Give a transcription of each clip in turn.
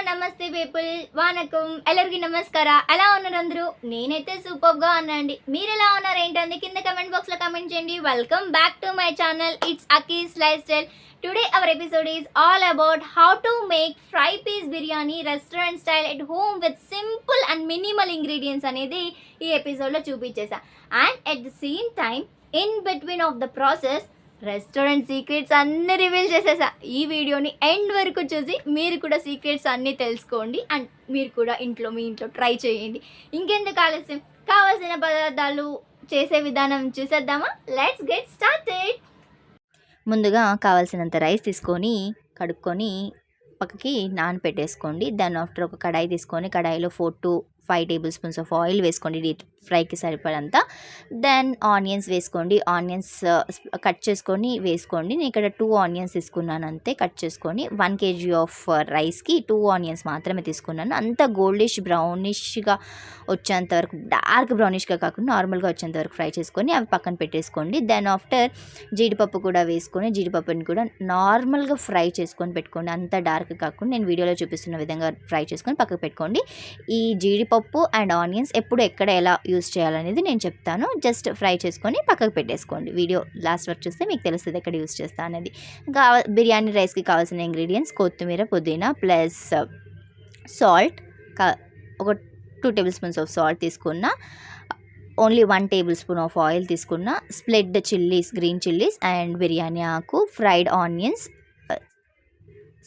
నమస్తే పీపుల్, వానకం ఎల్లరికి నమస్కార. ఎలా ఉన్నారు అందరూ? నేనైతే సూపర్గా ఉన్నాండి. మీరు ఎలా ఉన్నారు ఏంటంది కింద కమెంట్ బాక్స్లో కమెంట్ చేయండి. Welcome back to my channel, it's Aki's lifestyle. Today our episode is all about how to make fry piece biryani restaurant style at home with simple and minimal ingredients అనేది ఈ ఎపిసోడ్లో చూపించేసా. And at the same time in between of the process restaurant secrets అన్నీ reveal చేసేసా. ఈ వీడియోని end వరకు చూసి మీరు కూడా సీక్రెట్స్ అన్నీ తెలుసుకోండి అండ్ మీరు కూడా మీ ఇంట్లో ట్రై చేయండి. ఇంకెందుకు ఆలస్యం, కావాల్సిన పదార్థాలు చేసే విధానం చూసేద్దామా? Let's get started. ముందుగా కావాల్సినంత రైస్ తీసుకొని కడుక్కొని పక్కకి నానపెట్టేసుకోండి. దాని ఆఫ్టర్ ఒక కడాయి తీసుకొని కడాయిలో 4 to 5 table spoons of oil వేసుకోండి, డీప్ ఫ్రైకి సరిపడంతా. దెన్ ఆనియన్స్ వేసుకోండి. ఆనియన్స్ కట్ చేసుకొని వేసుకోండి. నేను ఇక్కడ 2 ఆనియన్స్ తీసుకున్నాను అంతే, కట్ చేసుకొని 1 kg ఆఫ్ రైస్కి 2 ఆనియన్స్ మాత్రమే తీసుకున్నాను. అంత గోల్డిష్ బ్రౌనిష్గా వచ్చేంత వరకు, డార్క్ బ్రౌనిష్గా కాకుండా నార్మల్గా వచ్చేంత వరకు ఫ్రై చేసుకొని అవి పక్కన పెట్టేసుకోండి. దెన్ ఆఫ్టర్ జీడిపప్పు కూడా వేసుకొని జీడిపప్పుని కూడా నార్మల్గా ఫ్రై చేసుకొని పెట్టుకోండి. అంత డార్క్ కాకుండా నేను వీడియోలో చూపిస్తున్న విధంగా ఫ్రై చేసుకొని పక్కకు పెట్టుకోండి. ఈ జీడిపప్పు అండ్ ఆనియన్స్ ఎప్పుడు ఎక్కడ ఎలా యూస్ చేయాలనేది నేను చెప్తాను. జస్ట్ ఫ్రై చేసుకొని పక్కకు పెట్టేసుకోండి. వీడియో లాస్ట్ వరకు చూస్తే మీకు తెలుస్తుంది ఎక్కడ యూస్ చేస్తా అనేది. బిర్యానీ రైస్కి కావాల్సిన ఇంగ్రీడియంట్స్ కొత్తిమీర, పుదీనా ప్లస్ సాల్ట్, ఒక 2 టేబుల్ స్పూన్స్ ఆఫ్ సాల్ట్ తీసుకున్న, only 1 tablespoon of oil తీసుకున్న, split chillies, green chillies and biryani ఆకు, ఫ్రైడ్ ఆనియన్స్,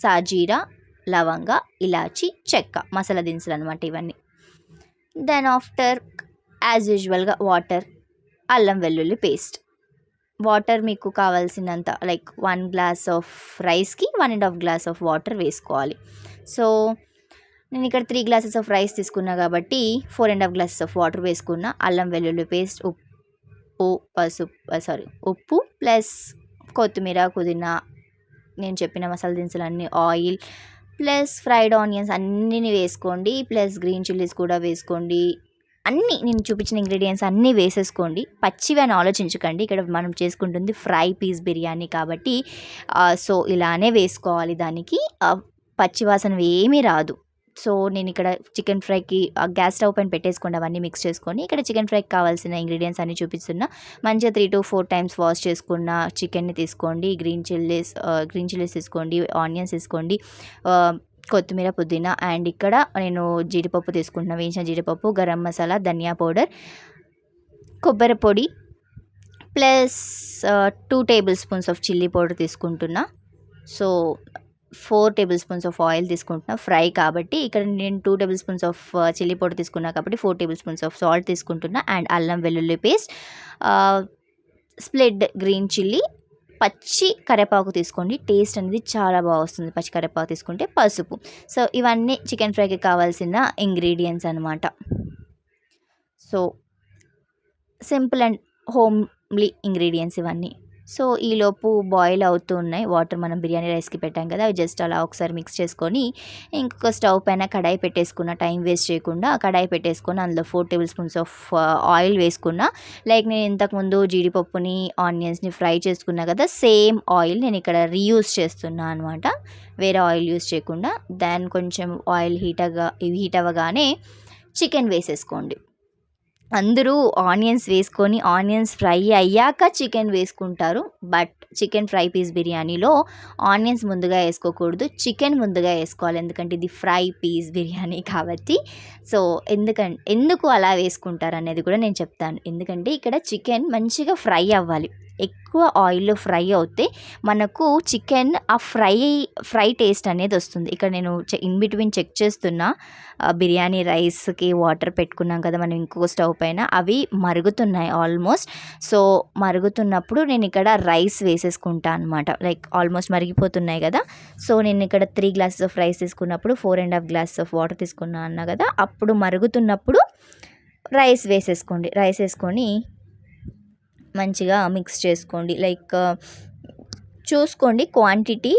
సాజీరా, లవంగ, ఇలాచి, చెక్క, మసాలా దినుసులు అనమాట ఇవన్నీ. దెన్ ఆఫ్టర్ యాజ్ యూజువల్గా వాటర్, అల్లం వెల్లుల్లి పేస్ట్. వాటర్ మీకు కావాల్సినంత, లైక్ 1 గ్లాస్ ఆఫ్ రైస్కి 1.5 గ్లాస్ ఆఫ్ వాటర్ వేసుకోవాలి. సో నేను ఇక్కడ 3 గ్లాసెస్ ఆఫ్ రైస్ తీసుకున్నా కాబట్టి 4.5 గ్లాసెస్ ఆఫ్ వాటర్ వేసుకున్నా. అల్లం వెల్లుల్లి పేస్ట్, ఉప్పు ప్లస్ కొత్తిమీర, పుదీనా, నేను చెప్పిన మసాలా దినుసులన్నీ, ఆయిల్ ప్లస్ ఫ్రైడ్ ఆనియన్స్ అన్నీ వేసుకోండి. ప్లస్ గ్రీన్ చిల్లీస్ కూడా వేసుకోండి. అన్నీ నేను చూపించిన ఇంగ్రీడియంట్స్ అన్నీ వేసేసుకోండి. పచ్చివి అని ఆలోచించకండి, ఇక్కడ మనం చేసుకుంటుంది ఫ్రై పీస్ బిర్యానీ కాబట్టి సో ఇలానే వేసుకోవాలి. దానికి పచ్చివాసన ఏమీ రాదు. సో నేను ఇక్కడ చికెన్ ఫ్రైకి గ్యాస్ స్టవ్ పైన పెట్టేసుకోండి, అవన్నీ మిక్స్ చేసుకొని. ఇక్కడ చికెన్ ఫ్రైకి కావాల్సిన ఇంగ్రీడియంట్స్ అన్నీ చూపిస్తున్నా. మంచిగా 3 to 4 టైమ్స్ వాష్ చేసుకున్న చికెన్ని తీసుకోండి. గ్రీన్ చిల్లీస్ తీసుకోండి, ఆనియన్స్ తీసుకోండి, కొత్తిమీర, పుదీనా అండ్ ఇక్కడ నేను జీడిపప్పు తీసుకుంటున్నా, వేయించిన జీడిపప్పు, గరం మసాలా, ధనియా పౌడర్, కొబ్బరి పొడి plus 2 tablespoons of chilli powder తీసుకుంటున్నా. So 4 tablespoons of oil తీసుకుంటున్నా ఫ్రై కాబట్టి. ఇక్కడ నేను 2 tablespoons of chilli powder తీసుకున్నా కాబట్టి 4 టేబుల్ స్పూన్స్ ఆఫ్ సాల్ట్ తీసుకుంటున్నా. అండ్ అల్లం వెల్లుల్లి పేస్ట్, స్ప్లిట్ గ్రీన్ చిల్లీ, పచ్చి కరివేపాకు తీసుకోండి. టేస్ట్ అనేది చాలా బాగా వస్తుంది పచ్చి కరివేపాకు తీసుకుంటే. పసుపు. సో ఇవన్నీ చికెన్ ఫ్రైకి కావాల్సిన ఇంగ్రీడియంట్స్ అనమాట. So simple and homely ingredients ఇవన్నీ. సో ఈలోపు బాయిల్ అవుతూ ఉన్నాయి వాటర్, మనం బిర్యానీ రైస్కి పెట్టాం కదా, అవి జస్ట్ అలా ఒకసారి మిక్స్ చేసుకొని ఇంకొక స్టవ్ పైన కడాయి పెట్టేసుకున్న, టైం వేస్ట్ చేయకుండా కడాయి పెట్టేసుకొని అందులో 4 టేబుల్ స్పూన్స్ ఆఫ్ ఆయిల్ వేసుకున్నా. లైక్ నేను ఇంతకుముందు జీడిపప్పుని, ఆనియన్స్ని ఫ్రై చేసుకున్నా కదా, సేమ్ ఆయిల్ నేను ఇక్కడ రీయూజ్ చేస్తున్నా అనమాట, వేరే ఆయిల్ యూజ్ చేయకుండా. దాని కొంచెం ఆయిల్ హీట్ అవ్వగానే చికెన్ వేసేసుకోండి. అందరూ ఆనియన్స్ వేసుకొని ఆనియన్స్ ఫ్రై అయ్యాక చికెన్ వేసుకుంటారు, బట్ చికెన్ ఫ్రై పీస్ బిర్యానీలో ఆనియన్స్ ముందుగా వేసుకోకూడదు, చికెన్ ముందుగా వేసుకోవాలి. ఎందుకంటే ఇది ఫ్రై పీస్ బిర్యానీ కాబట్టి. సో ఎందుకు అలా వేసుకుంటారు అనేది కూడా నేను చెప్తాను. ఎందుకంటే ఇక్కడ చికెన్ మంచిగా ఫ్రై అవ్వాలి. ఎక్కువ ఆయిల్లో ఫ్రై అవుతే మనకు చికెన్ ఆ ఫ్రై టేస్ట్ అనేది వస్తుంది. ఇక్కడ నేను ఇన్ బిట్వీన్ చెక్ చేస్తున్నా, బిర్యానీ రైస్కి వాటర్ పెట్టుకున్నాం కదా మనం ఇంకో స్టవ్ పైన, అవి మరుగుతున్నాయి ఆల్మోస్ట్. సో మరుగుతున్నప్పుడు నేను ఇక్కడ రైస్ వేసేసుకుంటా అనమాట, లైక్ ఆల్మోస్ట్ మరిగిపోతున్నాయి కదా. సో నేను ఇక్కడ 3 గ్లాసెస్ ఆఫ్ రైస్ తీసుకున్నప్పుడు 4.5 గ్లాసెస్ ఆఫ్ వాటర్ తీసుకున్నా అన్నా కదా, అప్పుడు మరుగుతున్నప్పుడు రైస్ వేసేసుకోండి. రైస్ వేసుకొని మంచిగా మిక్స్ చేసుకోండి. లైక్ చూసుకోండి, క్వాంటిటీ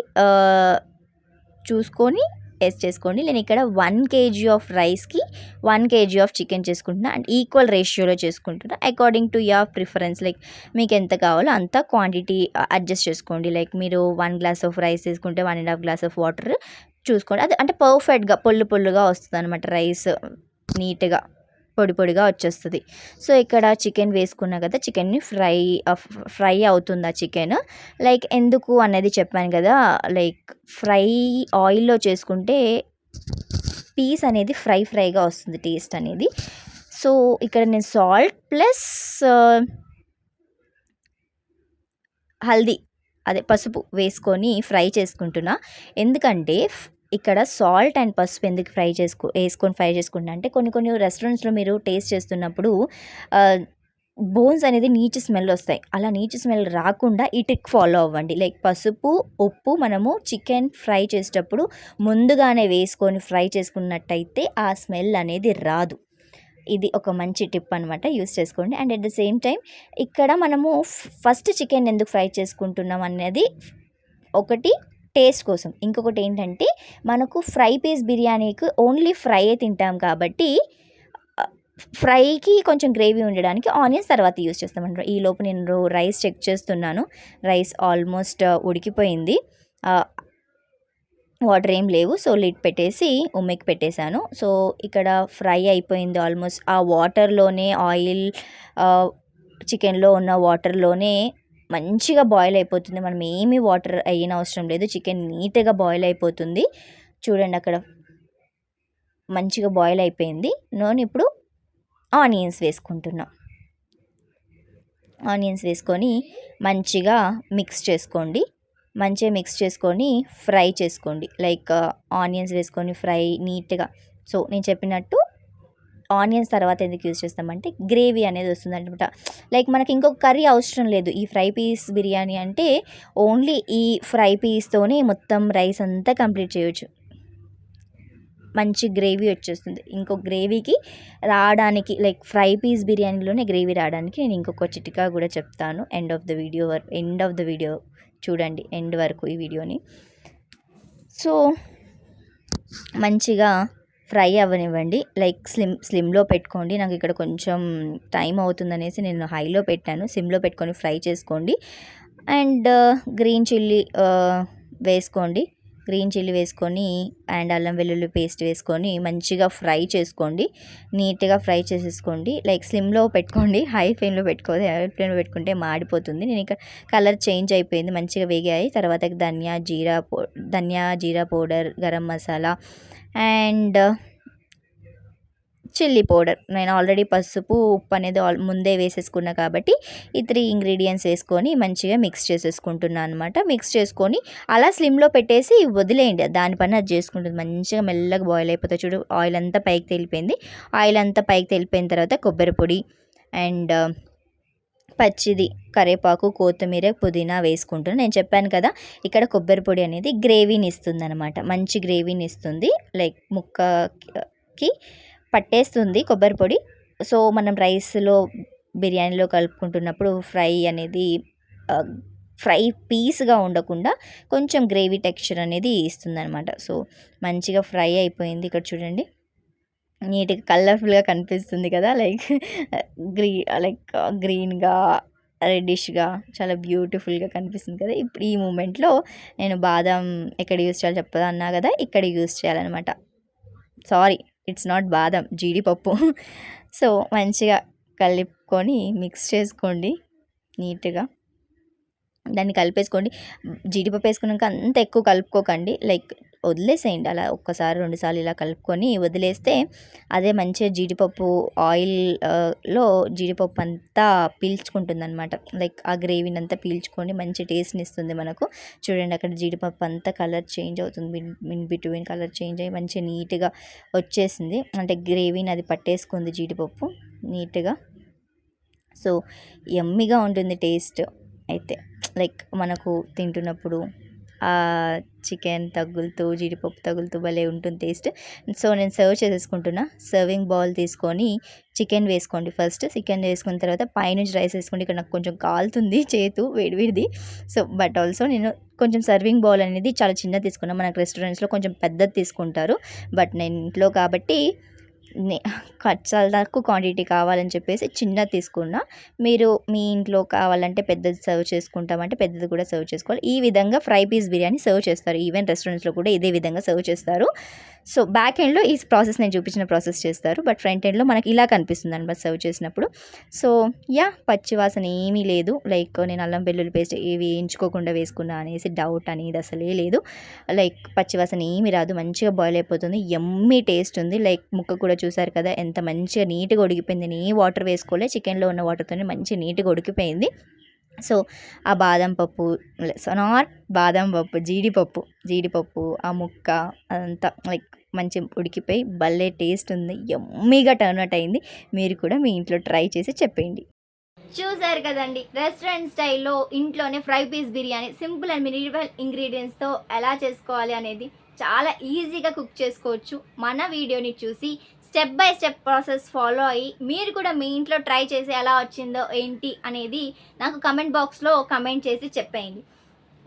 చూసుకొని టేస్ట్ చేసుకోండి. నేను ఇక్కడ 1 kg ఆఫ్ రైస్కి 1 kg ఆఫ్ చికెన్ చేసుకుంటున్నా అండ్ ఈక్వల్ రేషియోలో చేసుకుంటున్నా. According to your preference, like మీకు ఎంత కావాలో అంత క్వాంటిటీ అడ్జస్ట్ చేసుకోండి. లైక్ మీరు 1 గ్లాస్ ఆఫ్ రైస్ తీసుకుంటే 1.5 గ్లాస్ ఆఫ్ వాటర్, చూసుకోండి. అది అంటే పర్ఫెక్ట్‌గా పొల్లు పొల్లుగా వస్తుందనమాట రైస్ నీట్‌గా పొడి పొడిగా వచ్చేస్తది. సో, ఇక్కడ చికెన్ వేసుకున్నా కదా! చికెన్‌ని ఫ్రై అవుతుంది ఆ చికెన్. లైక్ ఎందుకు అనేది చెప్పాను కదా! లైక్ ఫ్రై ఆయిల్‌లో చేసుకుంటే పీస్ అనేది ఫ్రైగా వస్తుంది టేస్ట్ అనేది. సో, ఇక్కడ నేను సాల్ట్ ప్లస్ హల్దీ అదే పసుపు వేసుకొని ఫ్రై చేసుకుంటున్నా. ఎందుకంటే ఇక్కడ సాల్ట్ అండ్ పసుపు ఎందుకు వేసుకొని ఫ్రై చేసుకుంటున్నా అంటే కొన్ని రెస్టారెంట్స్‌లో మీరు టేస్ట్ చేస్తున్నప్పుడు బోన్స్ అనేది నీచు స్మెల్ వస్తాయి. అలా నీచు స్మెల్ రాకుండా ఈ ట్రిక్ ఫాలో అవ్వండి. లైక్ పసుపు, ఉప్పు మనము చికెన్ ఫ్రై చేసేటప్పుడు ముందుగానే వేసుకొని ఫ్రై చేసుకున్నట్టయితే ఆ స్మెల్ అనేది రాదు. ఇది ఒక మంచి టిప్ అనమాట. యూస్ చేసుకోండి. And at the same time ఇక్కడ మనము ఫస్ట్ చికెన్ ఎందుకు ఫ్రై చేసుకుంటున్నాం అనేది ఒకటి టేస్ట్ కోసం. ఇంకొకటి ఏంటంటే మనకు ఫ్రై పీస్ బిర్యానీకి ఓన్లీ ఫ్రైయే తింటాం కాబట్టి ఫ్రైకి కొంచెం గ్రేవీ ఉండడానికి ఆనియన్స్ తర్వాత యూస్ చేస్తామంటారు. ఈలోపు నేను రైస్ చెక్ చేస్తున్నాను. రైస్ ఆల్మోస్ట్ ఉడికిపోయింది. వాటర్ ఏం లేవు. సో, లిడ్ పెట్టేసి ఉమ్మెకి పెట్టేశాను. సో, ఇక్కడ ఫ్రై అయిపోయింది ఆల్మోస్ట్. ఆ వాటర్‌లోనే ఆయిల్ చికెన్‌లో ఉన్న వాటర్‌లోనే మంచిగా బాయిల్ అయిపోతుంది. మనం ఏమి వాటర్ ఎయ్యనవసరం లేదు. చికెన్ నీట్‌గా బాయిల్ అయిపోతుంది. చూడండి అక్కడ మంచిగా బాయిల్ అయిపోయింది. ఇప్పుడు ఆనియన్స్ వేసుకుంటున్నా. ఆనియన్స్ వేసుకొని మంచిగా మిక్స్ చేసుకోండి. మంచిగా మిక్స్ చేసుకొని ఫ్రై చేసుకోండి. లైక్ ఆనియన్స్ వేసుకొని ఫ్రై నీట్‌గా. సో, నేను చెప్పినట్టు ఆనియన్స్ తర్వాత ఎందుకు యూజ్ చేస్తామంటే గ్రేవీ అనేది వస్తుందనమాట. లైక్ మనకి ఇంకొక కర్రీ అవసరం లేదు. ఈ ఫ్రై పీస్ బిర్యానీ అంటే ఓన్లీ ఈ ఫ్రై పీస్తోనే మొత్తం రైస్ అంతా కంప్లీట్ చేయొచ్చు. మంచి గ్రేవీ వచ్చేస్తుంది. ఇంకో గ్రేవీకి రావడానికి లైక్ ఫ్రై పీస్ బిర్యానీలోనే గ్రేవీ రావడానికి నేను ఇంకొక చిట్కా కూడా చెప్తాను. ఎండ్ ఆఫ్ ద వీడియో చూడండి ఎండ్ వరకు ఈ వీడియోని. సో, మంచిగా ఫ్రై అవ్వనివ్వండి. లైక్ స్లిమ్‌లో పెట్టుకోండి. నాకు ఇక్కడ కొంచెం టైం అవుతుందనేసి నేను హైలో పెట్టాను. సిమ్‌లో పెట్టుకొని ఫ్రై చేసుకోండి. అండ్ గ్రీన్ చిల్లీ వేసుకోండి. గ్రీన్ చిల్లీ వేసుకొని అండ్ అల్లం వెల్లుల్లి పేస్ట్ వేసుకొని మంచిగా ఫ్రై చేసుకోండి. నీట్‌గా ఫ్రై చేసేసుకోండి. లైక్ స్లిమ్‌లో పెట్టుకోండి. హై ఫ్లేమ్‌లో పెట్టుకోవద్దు. హై ఫ్లేమ్‌లో పెట్టుకుంటే మాడిపోతుంది. నేను ఇక్కడ కలర్ చేంజ్ అయిపోయింది. మంచిగా వేగాయి. తర్వాత ధనియా, జీరా పౌడర్, గరం మసాలా అండ్ చిల్లీ పౌడర్. నేను ఆల్రెడీ పసుపు, ఉప్పు అనేది ముందే వేసేసుకున్నా కాబట్టి ఈ 3 ఇంగ్రీడియంట్స్ వేసుకొని మంచిగా మిక్స్ చేసేసుకుంటున్నాను అనమాట. మిక్స్ చేసుకొని అలా స్లిమ్‌లో పెట్టేసి వదిలేయండి. దాని పని అది చేసుకుంటుంది. మంచిగా మెల్లగా బాయిల్ అయిపోతుంది. చూడు ఆయిల్ అంతా పైకి తేలిపోయింది. ఆయిల్ అంతా పైకి తేలిపోయిన తర్వాత కొబ్బరి పొడి అండ్ పచ్చిది కరివేపాకు, కొత్తిమీర, పుదీనా వేసుకుంటున్నాను. నేను చెప్పాను కదా ఇక్కడ కొబ్బరి పొడి అనేది గ్రేవీని ఇస్తుందనమాట. మంచి గ్రేవీని ఇస్తుంది. లైక్ ముక్కకి పట్టేస్తుంది కొబ్బరి పొడి. సో, మనం రైస్‌లో బిర్యానీలో కలుపుకుంటున్నప్పుడు ఫ్రై అనేది ఫ్రై పీస్‌గా ఉండకుండా కొంచెం గ్రేవీ టెక్స్చర్ అనేది ఇస్తుందనమాట. సో, మంచిగా ఫ్రై అయిపోయింది. ఇక్కడ చూడండి నీట్‌గా కలర్ఫుల్‌గా కనిపిస్తుంది కదా! లైక్ గ్రీన్‌గా, రెడ్డిష్‌గా చాలా బ్యూటిఫుల్‌గా కనిపిస్తుంది కదా! ఇప్పుడు ఈ మూమెంట్‌లో నేను బాదం ఎక్కడ యూజ్ చేయాలో చెప్తా అన్నా కదా! ఇక్కడ యూజ్ చేయాలనమాట. సారీ, ఇట్స్ నాట్ బాదం, జీడిపప్పు. సో, మంచిగా కలుపుకొని మిక్స్ చేసుకోండి నీట్‌గా. దాన్ని కలిపేసుకోండి. జీడిపప్పు వేసుకున్నాక అంత ఎక్కువ కలుపుకోకండి. లైక్ వదిలేసేయండి. అలా ఒక్కసారి 2 సార్లు ఇలా కలుపుకొని వదిలేస్తే అదే మంచిగా జీడిపప్పు ఆయిల్ లో జీడిపప్పు అంతా పీల్చుకుంటుందనమాట. లైక్ ఆ గ్రేవీని అంతా పీల్చుకొని మంచి టేస్ట్‌ని ఇస్తుంది మనకు. చూడండి అక్కడ జీడిపప్పు అంతా కలర్ చేంజ్ అవుతుంది. ఇన్ బిట్వీన్ కలర్ చేంజ్ అయ్యి మంచిగా నీట్‌గా వచ్చేసింది. అంటే గ్రేవీని అది పట్టేసుకుంది జీడిపప్పు నీట్‌గా. సో, యమ్మీగా ఉంటుంది టేస్ట్ అయితే. లైక్ మనకు తింటున్నప్పుడు చికెన్ తగులుతూ, జీడిపప్పు తగులుతూ భలే ఉంటుంది టేస్ట్. సో, నేను సర్వ్ చేసేసుకుంటున్నా. సర్వింగ్ బౌల్ తీసుకొని చికెన్ వేసుకోండి ఫస్ట్. చికెన్ వేసుకున్న తర్వాత పైనుంచి రైస్ వేసుకోండి. ఇక్కడ నాకు కొంచెం కాలుతుంది చేతు వేడిది. సో, బట్ ఆల్సో నేను కొంచెం సర్వింగ్ బౌల్ అనేది చాలా చిన్నది తీసుకున్నాను. మనకు రెస్టారెంట్స్‌లో కొంచెం పెద్దది తీసుకుంటారు. బట్ నేను ఇంట్లో కాబట్టి చాలా తక్కువ క్వాంటిటీ కావాలని చెప్పేసి చిన్నది తీసుకున్నా. మీరు మీ ఇంట్లో కావాలంటే పెద్దది సర్వ్ చేసుకుంటామంటే పెద్దది కూడా సర్వ్ చేసుకోవాలి. ఈ విధంగా ఫ్రై పీస్ బిర్యానీ సర్వ్ చేస్తారు. ఈవెన్ రెస్టారెంట్స్లో కూడా ఇదే విధంగా సర్వ్ చేస్తారు. సో బ్యాక్ ఎండ్లో ఈ ప్రాసెస్ నేను చూపించిన ప్రాసెస్ చేస్తారు, బట్ ఫ్రంట్ ఎండ్లో మనకి ఇలా కనిపిస్తుంది అనమాట సర్వ్ చేసినప్పుడు. సో పచ్చి వాసన ఏమీ లేదు. లైక్ నేను అల్లం వెల్లుల్లి పేస్ట్ ఏవి వేయించుకోకుండా వేసుకున్నా అనేసి డౌట్ అనేది అసలే లేదు. లైక్ పచ్చి వాసన ఏమీ రాదు, మంచిగా బాయిల్ అయిపోతుంది. యమ్మీ టేస్ట్ ఉంది. లైక్ ముక్క కూడా చూసారు కదా ఎంత మంచిగా నీట్గా ఉడికిపోయింది. నేను వాటర్ వేసుకోలే, చికెన్లో ఉన్న వాటర్తోనే మంచిగా నీట్గా ఉడికిపోయింది. సో ఆ బాదం పప్పు, బాదం పప్పు, జీడిపప్పు ఆ ముక్క అదంతా లైక్ మంచిగా ఉడికిపోయి భలే టేస్ట్ ఉంది. యమ్మీగా టర్న్ అవుట్ అయింది. మీరు కూడా మీ ఇంట్లో ట్రై చేసి చెప్పండి. చూసారు కదండి, రెస్టారెంట్ స్టైల్లో ఇంట్లోనే fry piece biryani simple and minimal ఇంగ్రీడియంట్స్తో ఎలా చేసుకోవాలి అనేది చాలా ఈజీగా కుక్ చేసుకోవచ్చు. మన వీడియోని చూసి step by step process follow అయ్యి మీరు కూడా మీ ఇంట్లో ట్రై చేసి ఎలా వచ్చిందో ఏంటి అనేది నాకు కమెంట్ బాక్స్లో కమెంట్ చేసి చెప్పేయండి.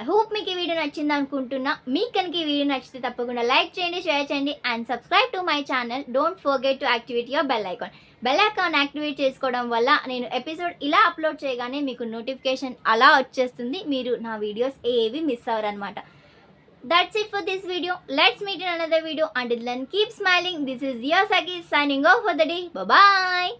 ఐ హోప్ మీకు ఈ వీడియో నచ్చింది అనుకుంటున్నా. మీకు కనుక ఈ వీడియో నచ్చితే తప్పకుండా లైక్ చేయండి, షేర్ చేయండి and subscribe to my channel. Don't forget to activate your bell icon. Bell icon activate చేసుకోవడం వల్ల నేను ఎపిసోడ్ ఇలా అప్లోడ్ చేయగానే మీకు నోటిఫికేషన్ అలా వచ్చేస్తుంది. మీరు నా వీడియోస్ ఏవి మిస్ అవ్వరు అనమాట. That's it for this video. Let's meet in another video. Until then, keep smiling. This is your Saki signing off for the day. Bye-bye.